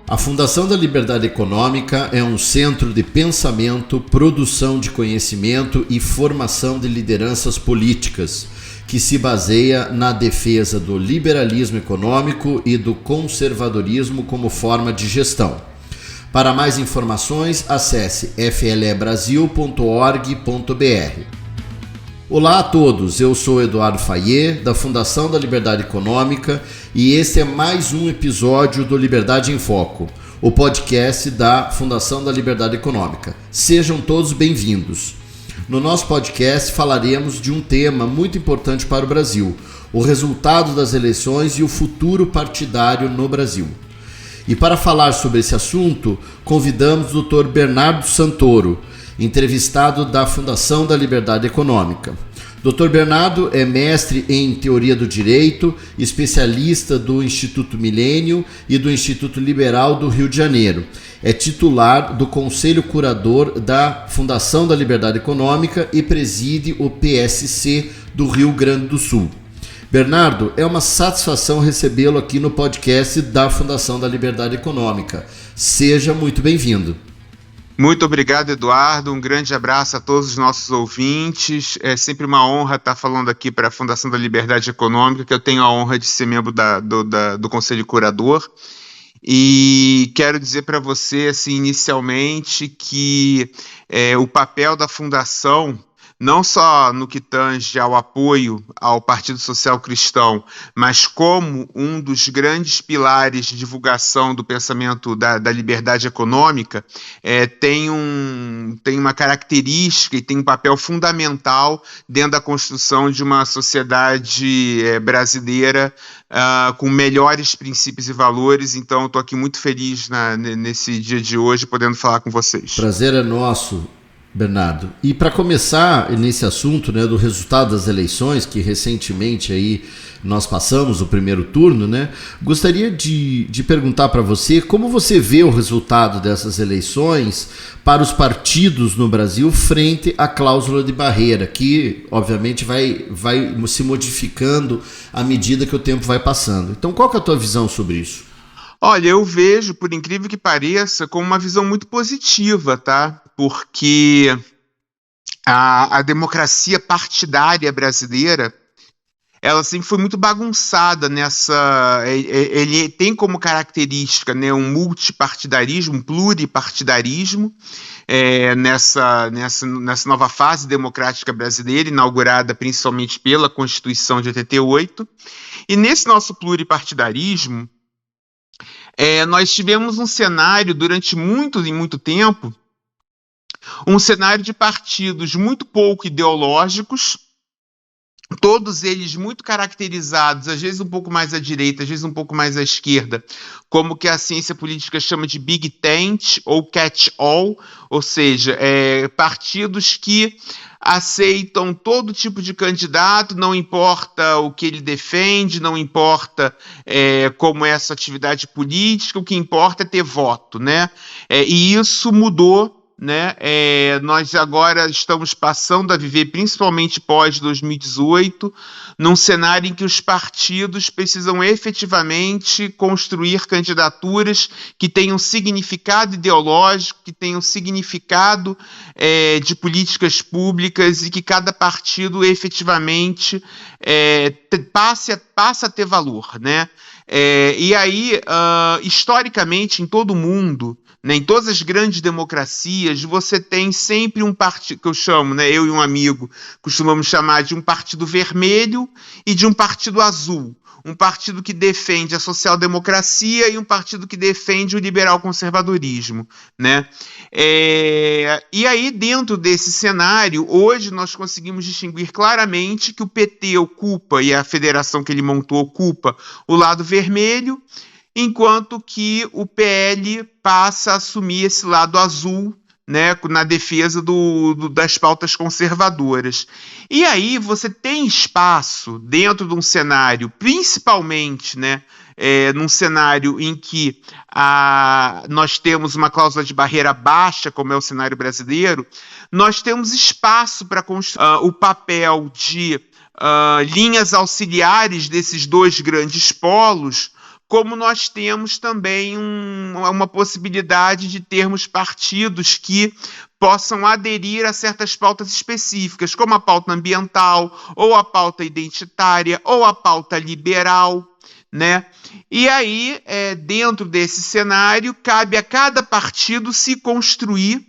A Fundação da Liberdade Econômica é um centro de pensamento, produção de conhecimento e formação de lideranças políticas, que se baseia na defesa do liberalismo econômico e do conservadorismo como forma de gestão. Para mais informações, acesse flebrasil.org.br. Olá a todos, eu sou Eduardo Fayet, da Fundação da Liberdade Econômica, e este é mais um episódio do Liberdade em Foco, o podcast da Fundação da Liberdade Econômica. Sejam todos bem-vindos. No nosso podcast falaremos de um tema muito importante para o Brasil, o resultado das eleições e o futuro partidário no Brasil. E para falar sobre esse assunto, convidamos o Dr. Bernardo Santoro, entrevistado da Fundação da Liberdade Econômica. Dr. Bernardo é mestre em Teoria do Direito, especialista do Instituto Milênio e do Instituto Liberal do Rio de Janeiro. É titular do Conselho Curador da Fundação da Liberdade Econômica e preside o PSC do Rio Grande do Sul. Bernardo, é uma satisfação recebê-lo aqui no podcast da Fundação da Liberdade Econômica. Seja muito bem-vindo. Muito obrigado, Eduardo. Um grande abraço a todos os nossos ouvintes. É sempre uma honra estar falando aqui para a Fundação da Liberdade Econômica, que eu tenho a honra de ser membro do Conselho Curador. E quero dizer para você, assim, inicialmente, que o papel da Fundação, não só no que tange ao apoio ao Partido Social Cristão, mas como um dos grandes pilares de divulgação do pensamento da liberdade econômica, tem uma característica e tem um papel fundamental dentro da construção de uma sociedade brasileira com melhores princípios e valores. Então, estou aqui muito feliz nesse dia de hoje, podendo falar com vocês. Prazer é nosso, Bernardo. E para começar nesse assunto, do resultado das eleições, que recentemente aí nós passamos o primeiro turno, gostaria de perguntar para você como você vê o resultado dessas eleições para os partidos no Brasil frente à cláusula de barreira, que obviamente vai se modificando à medida que o tempo vai passando. Então, qual que é a tua visão sobre isso? Olha, eu vejo, por incrível que pareça, com uma visão muito positiva, tá? Porque a democracia partidária brasileira, ela sempre foi muito bagunçada nessa... Ele tem como característica, um multipartidarismo, um pluripartidarismo, nessa nova fase democrática brasileira, inaugurada principalmente pela Constituição de 88. E nesse nosso pluripartidarismo, nós tivemos um cenário durante muito tempo, um cenário de partidos muito pouco ideológicos, todos eles muito caracterizados, às vezes um pouco mais à direita, às vezes um pouco mais à esquerda, como que a ciência política chama de Big Tent ou Catch-all, ou seja, partidos que aceitam todo tipo de candidato, não importa o que ele defende, não importa como é essa atividade política, o que importa é ter voto, e isso mudou. Nós agora estamos passando a viver, principalmente pós-2018, num cenário em que os partidos precisam efetivamente construir candidaturas que tenham significado ideológico, que tenham significado de políticas públicas e que cada partido efetivamente passe a ter valor. E aí, historicamente, em todo o mundo, em todas as grandes democracias, você tem sempre um partido, que eu chamo, eu e um amigo costumamos chamar de um partido vermelho e de um partido azul. Um partido que defende a social-democracia e um partido que defende o liberal-conservadorismo. E aí, dentro desse cenário, hoje nós conseguimos distinguir claramente que o PT ocupa, e a federação que ele montou ocupa, o lado vermelho, enquanto que o PL passa a assumir esse lado azul, na defesa das pautas conservadoras. E aí você tem espaço dentro de um cenário, principalmente, num cenário em que nós temos uma cláusula de barreira baixa, como é o cenário brasileiro, nós temos espaço para construir o papel de linhas auxiliares desses dois grandes polos, como nós temos também uma possibilidade de termos partidos que possam aderir a certas pautas específicas, como a pauta ambiental, ou a pauta identitária, ou a pauta liberal, né? E aí, dentro desse cenário, cabe a cada partido se construir.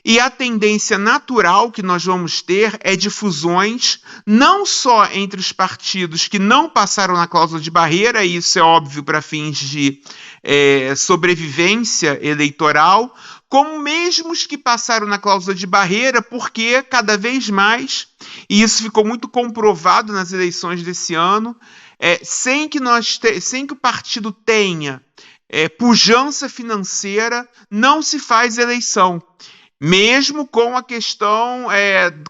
E a tendência natural que nós vamos ter é de fusões, não só entre os partidos que não passaram na cláusula de barreira, e isso é óbvio para fins de sobrevivência eleitoral, como mesmo os que passaram na cláusula de barreira, porque cada vez mais, e isso ficou muito comprovado nas eleições desse ano, sem que o partido tenha pujança financeira, não se faz eleição. Mesmo com a questão,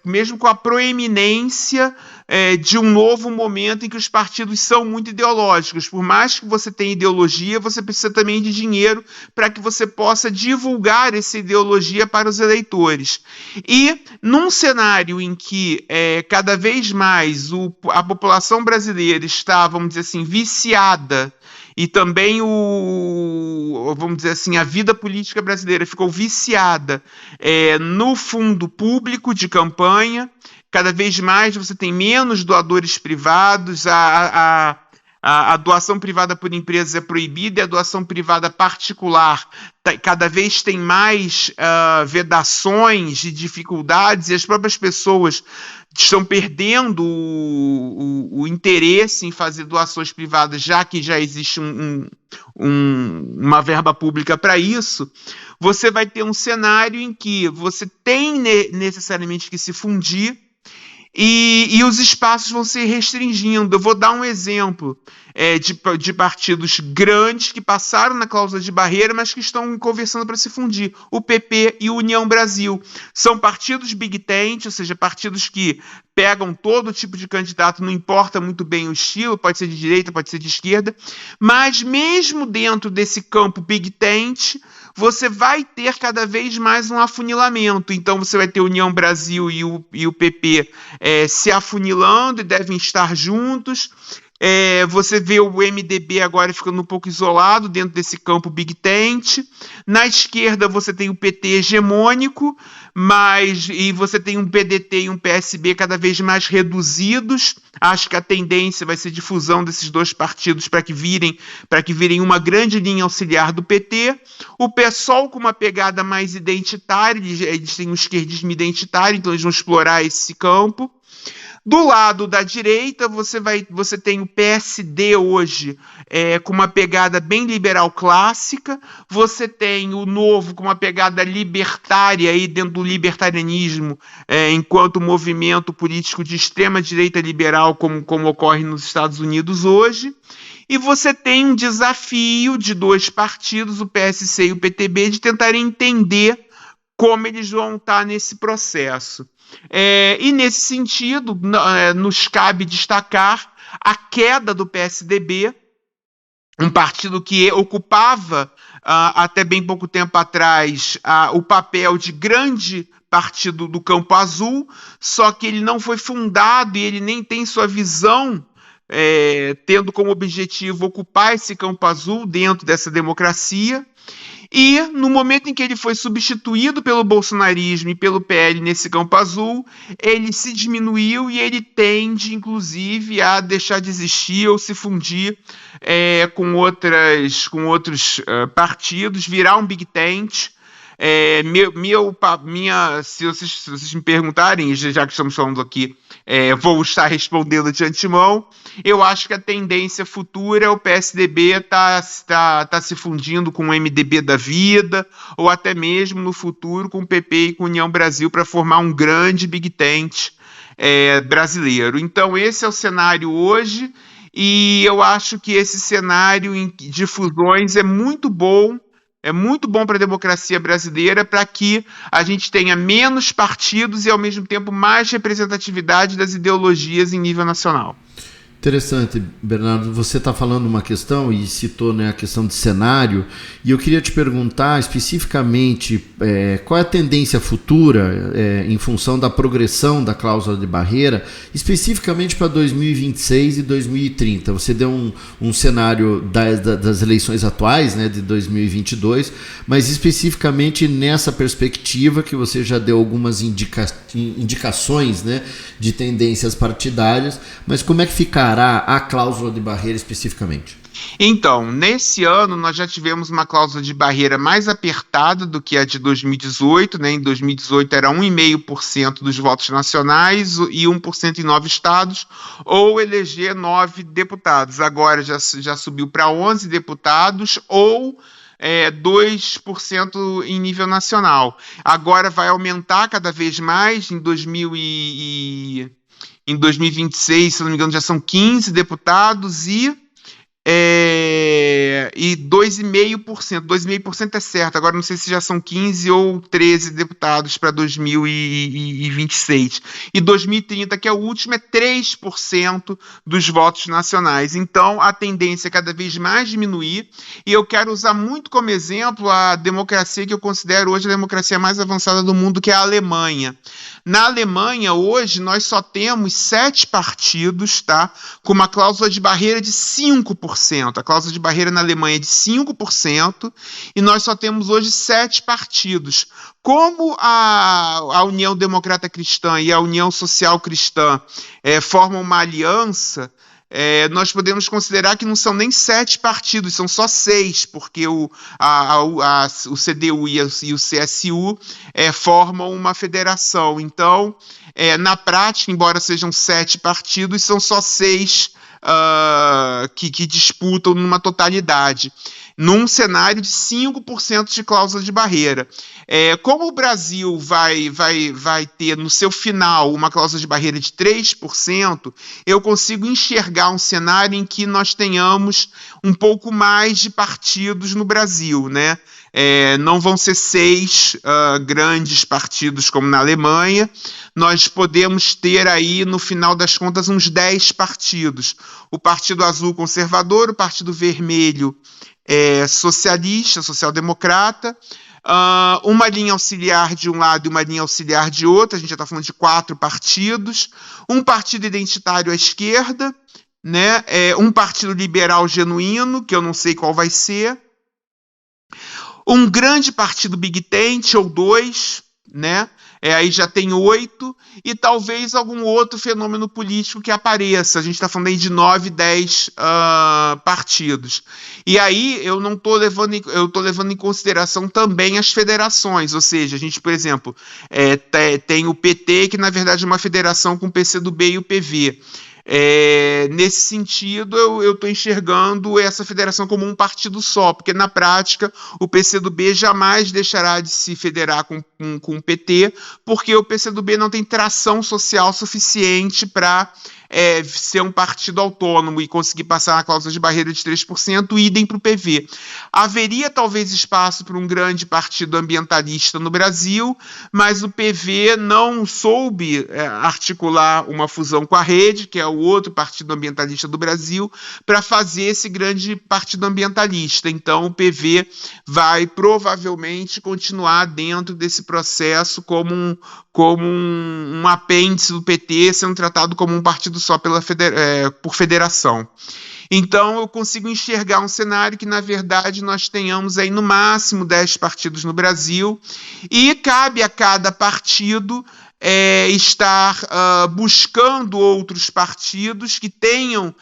mesmo com a proeminência de um novo momento em que os partidos são muito ideológicos. Por mais que você tenha ideologia, você precisa também de dinheiro para que você possa divulgar essa ideologia para os eleitores. E num cenário em que cada vez mais a população brasileira está, vamos dizer assim, viciada, e também vamos dizer assim, a vida política brasileira ficou viciada no fundo público de campanha. Cada vez mais você tem menos doadores privados, a doação privada por empresas é proibida e a doação privada particular cada vez tem mais vedações e dificuldades, e as próprias pessoas estão perdendo o interesse em fazer doações privadas, já que já existe uma verba pública para isso. Você vai ter um cenário em que você tem necessariamente que se fundir, e os espaços vão se restringindo. Eu vou dar um exemplo de partidos grandes que passaram na cláusula de barreira, mas que estão conversando para se fundir. O PP e o União Brasil. São partidos big tent, ou seja, partidos que pegam todo tipo de candidato, não importa muito bem o estilo, pode ser de direita, pode ser de esquerda, mas mesmo dentro desse campo big tent, você vai ter cada vez mais um afunilamento. Então você vai ter União Brasil e o PP se afunilando e devem estar juntos. Você vê o MDB agora ficando um pouco isolado dentro desse campo big tent. Na esquerda você tem o PT hegemônico, e você tem um PDT e um PSB cada vez mais reduzidos. Acho que a tendência vai ser de fusão desses dois partidos para que virem uma grande linha auxiliar do PT. O PSOL com uma pegada mais identitária, eles têm um esquerdismo identitário, então eles vão explorar esse campo. Do lado da direita, você tem o PSD hoje com uma pegada bem liberal clássica, você tem o Novo com uma pegada libertária aí dentro do libertarianismo, enquanto movimento político de extrema-direita liberal, como ocorre nos Estados Unidos hoje. E você tem um desafio de dois partidos, o PSC e o PTB, de tentarem entender como eles vão estar nesse processo. E nesse sentido, nos cabe destacar a queda do PSDB, um partido que ocupava até bem pouco tempo atrás o papel de grande partido do campo azul, só que ele não foi fundado e ele nem tem sua visão tendo como objetivo ocupar esse campo azul dentro dessa democracia. E no momento em que ele foi substituído pelo bolsonarismo e pelo PL nesse campo azul, ele se diminuiu e ele tende, inclusive, a deixar de existir ou se fundir com outros partidos, virar um big tent. Se vocês me perguntarem, já que estamos falando aqui, vou estar respondendo de antemão. Eu acho que a tendência futura é o PSDB tá se fundindo com o MDB da vida, ou até mesmo no futuro com o PP e com a União Brasil para formar um grande big tent brasileiro. Então esse é o cenário hoje, e eu acho que esse cenário de fusões é muito bom. É muito bom para a democracia brasileira, para que a gente tenha menos partidos e, ao mesmo tempo, mais representatividade das ideologias em nível nacional. Interessante, Bernardo. Você está falando uma questão e citou, né, a questão de cenário, e eu queria te perguntar especificamente qual é a tendência futura em função da progressão da cláusula de barreira, especificamente para 2026 e 2030. Você deu um cenário das eleições atuais, né, de 2022, mas especificamente nessa perspectiva que você já deu algumas indicações, né, de tendências partidárias, mas como é que ficará a cláusula de barreira especificamente? Então, nesse ano nós já tivemos uma cláusula de barreira mais apertada do que a de 2018, né? Em 2018 era 1,5% dos votos nacionais e 1% em 9 estados, ou eleger 9 deputados. Agora já subiu para 11 deputados, ou 2% em nível nacional. Agora vai aumentar cada vez mais. Em 2026, se não me engano, já são 15 deputados e 2,5%. 2,5% é certo. Agora não sei se já são 15 ou 13 deputados para 2026. E 2030, que é o último, é 3% dos votos nacionais. Então, a tendência é cada vez mais diminuir. E eu quero usar muito como exemplo a democracia que eu considero hoje a democracia mais avançada do mundo, que é a Alemanha. Na Alemanha, hoje, nós só temos 7 partidos, tá, com uma cláusula de barreira de 5%. A cláusula de barreira na Alemanha é de 5%, e nós só temos hoje 7 partidos. Como a União Democrata Cristã e a União Social Cristã formam uma aliança, nós podemos considerar que não são nem 7 partidos, são só 6, porque o CDU e o CSU formam uma federação. Então, na prática, embora sejam 7 partidos, são só 6 que disputam numa totalidade, num cenário de 5% de cláusula de barreira. Como o Brasil vai ter no seu final uma cláusula de barreira de 3%, eu consigo enxergar um cenário em que nós tenhamos um pouco mais de partidos no Brasil, né? Não vão ser 6 grandes partidos como na Alemanha. Nós podemos ter aí, no final das contas, uns 10 partidos. O Partido Azul Conservador, o Partido Vermelho Socialista, Social-Democrata, uma linha auxiliar de um lado e uma linha auxiliar de outro. A gente já está falando de 4 partidos. Um partido identitário à esquerda, né? Um partido liberal genuíno, que eu não sei qual vai ser. Um grande partido Big Tent, ou 2, né? Aí já tem 8, e talvez algum outro fenômeno político que apareça. A gente está falando aí de 9, 10 partidos. E aí eu estou levando em consideração também as federações, ou seja, a gente, por exemplo, tem o PT, que na verdade é uma federação com o PCdoB e o PV. Nesse sentido, eu estou enxergando essa federação como um partido só, porque na prática o PCdoB jamais deixará de se federar com o PT, porque o PCdoB não tem tração social suficiente para ser um partido autônomo e conseguir passar na cláusula de barreira de 3%, idem para o PV. Haveria talvez espaço para um grande partido ambientalista no Brasil, mas o PV não soube articular uma fusão com a Rede, que é o outro partido ambientalista do Brasil, para fazer esse grande partido ambientalista. Então o PV vai provavelmente continuar dentro desse processo como um apêndice do PT, sendo tratado como um partido só por federação. Então eu consigo enxergar um cenário que, na verdade, nós tenhamos aí no máximo 10 partidos no Brasil, e cabe a cada partido estar buscando outros partidos que tenham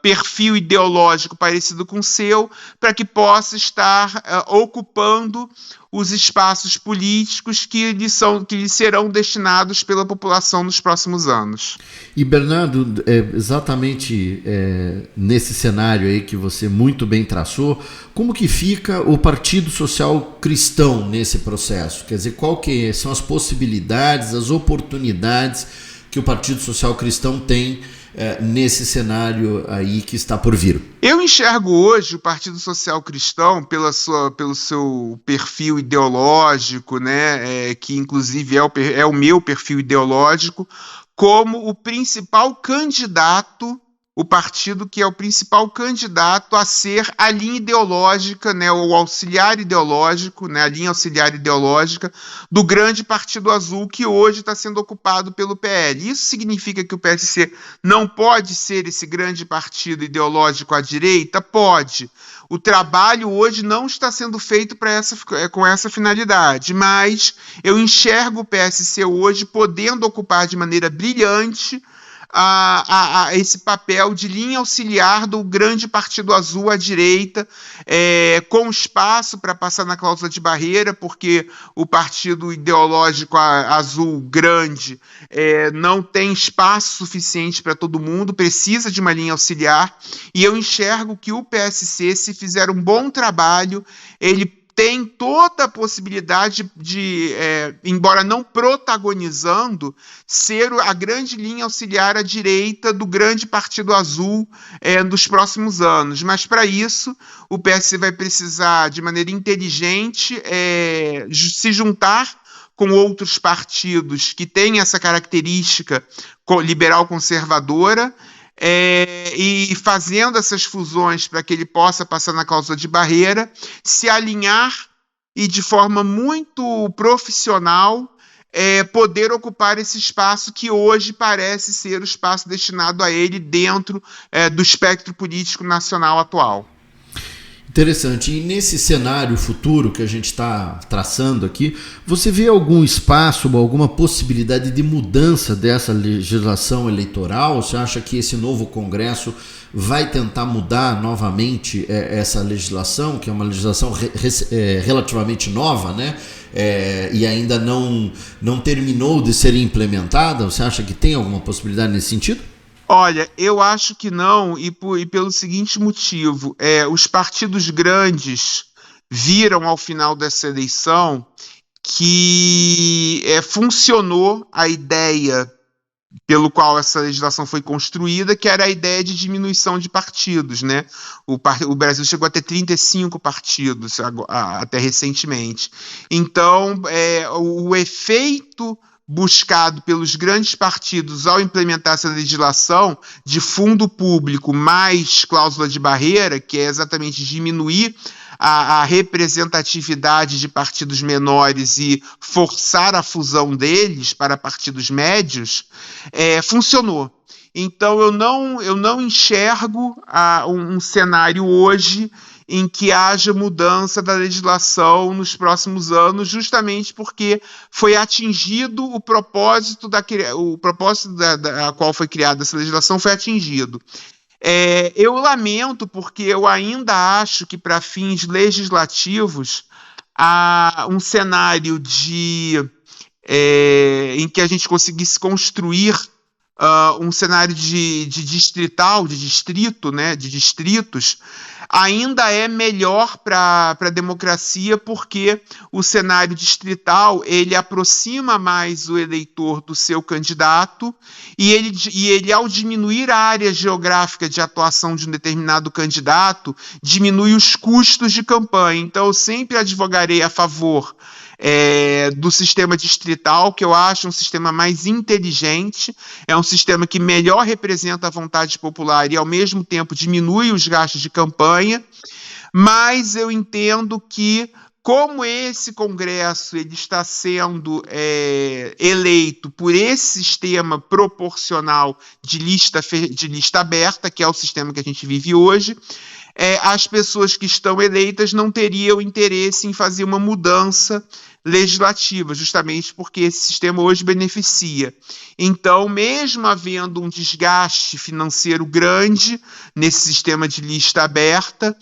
perfil ideológico parecido com o seu, para que possa estar ocupando os espaços políticos que lhe serão destinados pela população nos próximos anos. E, Bernardo, exatamente nesse cenário aí que você muito bem traçou, como que fica o Partido Social Cristão nesse processo? Quer dizer, qual que são as possibilidades, as oportunidades que o Partido Social Cristão tem nesse cenário aí que está por vir? Eu enxergo hoje o Partido Social Cristão, pelo seu perfil ideológico, né, que inclusive é o meu perfil ideológico, como o principal candidato, o partido que é o principal candidato a ser a linha ideológica, né, o auxiliar ideológico, né, a linha auxiliar ideológica do grande Partido Azul, que hoje está sendo ocupado pelo PL. Isso significa que o PSC não pode ser esse grande partido ideológico à direita? Pode. O trabalho hoje não está sendo feito com essa finalidade, mas eu enxergo o PSC hoje podendo ocupar de maneira brilhante esse papel de linha auxiliar do grande Partido Azul à direita, com espaço para passar na cláusula de barreira, porque o partido ideológico azul grande não tem espaço suficiente para todo mundo, precisa de uma linha auxiliar, e eu enxergo que o PSC, se fizer um bom trabalho, ele tem toda a possibilidade de, embora não protagonizando, ser a grande linha auxiliar à direita do grande Partido Azul nos próximos anos. Mas, para isso, o PSC vai precisar, de maneira inteligente, se juntar com outros partidos que têm essa característica liberal-conservadora, e fazendo essas fusões para que ele possa passar na cláusula de barreira, se alinhar e de forma muito profissional poder ocupar esse espaço que hoje parece ser o espaço destinado a ele dentro do espectro político nacional atual. Interessante. E nesse cenário futuro que a gente está traçando aqui, você vê algum espaço, alguma possibilidade de mudança dessa legislação eleitoral? Você acha que esse novo Congresso vai tentar mudar novamente essa legislação, que é uma legislação relativamente nova, né? E ainda não terminou de ser implementada? Você acha que tem alguma possibilidade nesse sentido? Olha, eu acho que não, e pelo seguinte motivo: os partidos grandes viram ao final dessa eleição que funcionou a ideia pelo qual essa legislação foi construída, que era a ideia de diminuição de partidos, né? O Brasil chegou a ter 35 partidos até recentemente. Então, o efeito buscado pelos grandes partidos ao implementar essa legislação de fundo público mais cláusula de barreira, que é exatamente diminuir a representatividade de partidos menores e forçar a fusão deles para partidos médios, funcionou. Então eu não enxergo um cenário hoje em que haja mudança da legislação nos próximos anos, justamente porque foi atingido o propósito a qual foi criada essa legislação foi atingido. Eu lamento, porque eu ainda acho que, para fins legislativos, há um cenário em que a gente conseguisse construir um cenário de distrito, né, de distritos, ainda é melhor para a democracia, porque o cenário distrital ele aproxima mais o eleitor do seu candidato e ele, ao diminuir a área geográfica de atuação de um determinado candidato, diminui os custos de campanha. Então, eu sempre advogarei a favor do sistema distrital, que eu acho um sistema mais inteligente, é um sistema que melhor representa a vontade popular e, ao mesmo tempo, diminui os gastos de campanha, mas eu entendo que, como esse Congresso ele está sendo eleito por esse sistema proporcional de lista aberta, que é o sistema que a gente vive hoje, as pessoas que estão eleitas não teriam interesse em fazer uma mudança legislativa, justamente porque esse sistema hoje beneficia. Então, mesmo havendo um desgaste financeiro grande nesse sistema de lista aberta,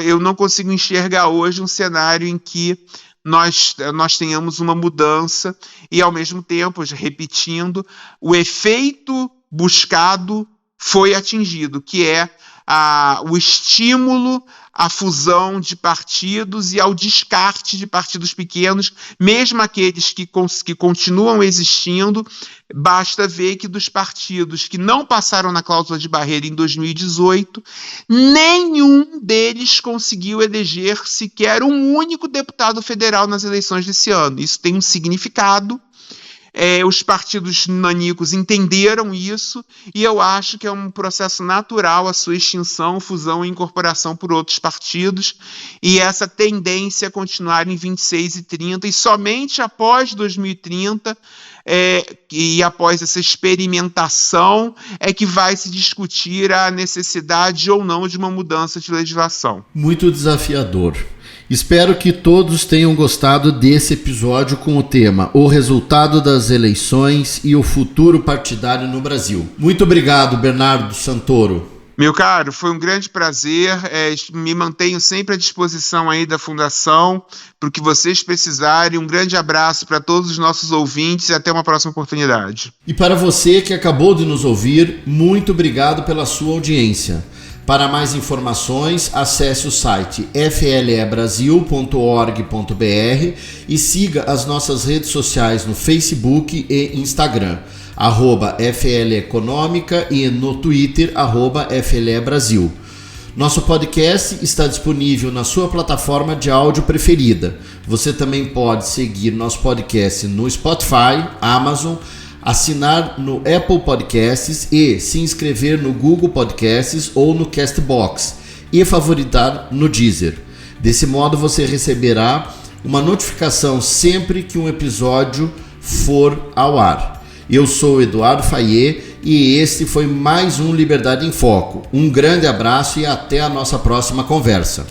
eu não consigo enxergar hoje um cenário em que nós tenhamos uma mudança e, ao mesmo tempo, repetindo, o efeito buscado foi atingido, que é o estímulo à fusão de partidos e ao descarte de partidos pequenos, mesmo aqueles que continuam existindo. Basta ver que, dos partidos que não passaram na cláusula de barreira em 2018, nenhum deles conseguiu eleger sequer um único deputado federal nas eleições desse ano. Isso tem um significado. Os partidos nanicos entenderam isso e eu acho que é um processo natural a sua extinção, fusão e incorporação por outros partidos, e essa tendência a continuar em 26 e 30, e somente após 2030 e após essa experimentação é que vai se discutir a necessidade ou não de uma mudança de legislação. Muito desafiador. Espero que todos tenham gostado desse episódio com o tema O resultado das eleições e o futuro partidário no Brasil. Muito obrigado, Bernardo Santoro. Meu caro, foi um grande prazer, me mantenho sempre à disposição aí da Fundação, para o que vocês precisarem. Um grande abraço para todos os nossos ouvintes e até uma próxima oportunidade. E para você que acabou de nos ouvir, muito obrigado pela sua audiência. Para mais informações, acesse o site flebrasil.org.br e siga as nossas redes sociais no Facebook e Instagram, @FLEconômica, e no Twitter, @FLEbrasil. Nosso podcast está disponível na sua plataforma de áudio preferida. Você também pode seguir nosso podcast no Spotify, Amazon, assinar no Apple Podcasts e se inscrever no Google Podcasts ou no Castbox e favoritar no Deezer. Desse modo você receberá uma notificação sempre que um episódio for ao ar. Eu sou Eduardo Fayet e este foi mais um Liberdade em Foco. Um grande abraço e até a nossa próxima conversa.